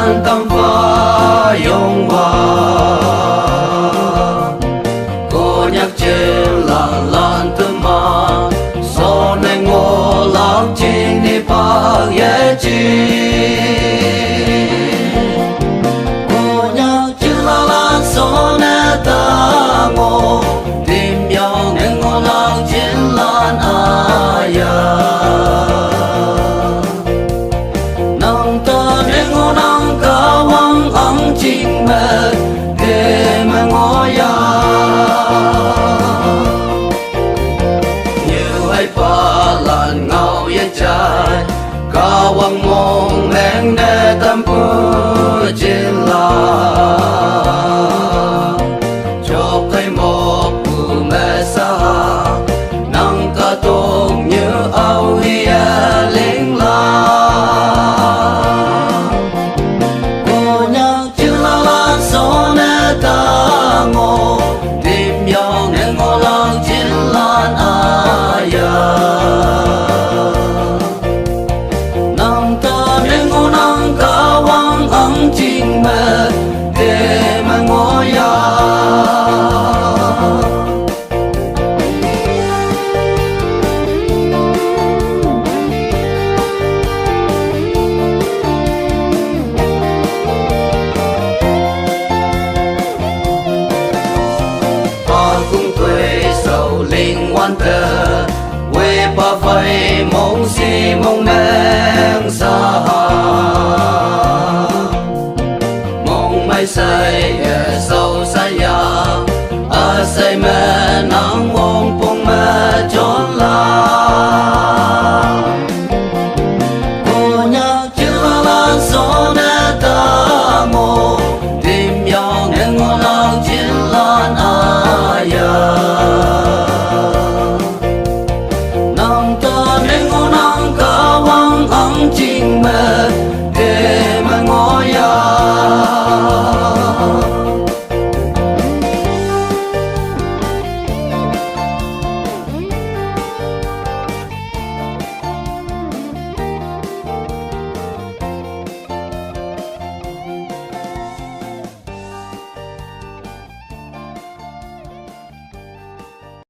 lan tâm pha yong hoa cô nhắc trên là lan tâm ma so nên ngô lão chi đi pa ye chi cô nhắc trên là lan so nên ta ngô tìm nhau nên ngô lão trên lan aya nang ta nên ngô nang kawang ang ching mê để mà ngô ya như ai pa lan ngao yên trai kawang mong men để tâm pu trên la cho cây một pu mê sa nang ca tông như ao hia linh la cô nhắc chữ la la so nè ta ngô tìm nhau nên ngô lang trên lan aya nang ta nên ngô nang kawang ang ching mê để mà ngô ya cũng quê sầu linh ngoan tờ quê ba phây mong si mong men xa mong mai say sầu say ya a say mẹ nắng mong bông mẹ chốn la cô nhắc chữ la la so nè ta ngô tìm nhau nên ngô lang trên lan nang ta nên ngô nang kawang ang ching mê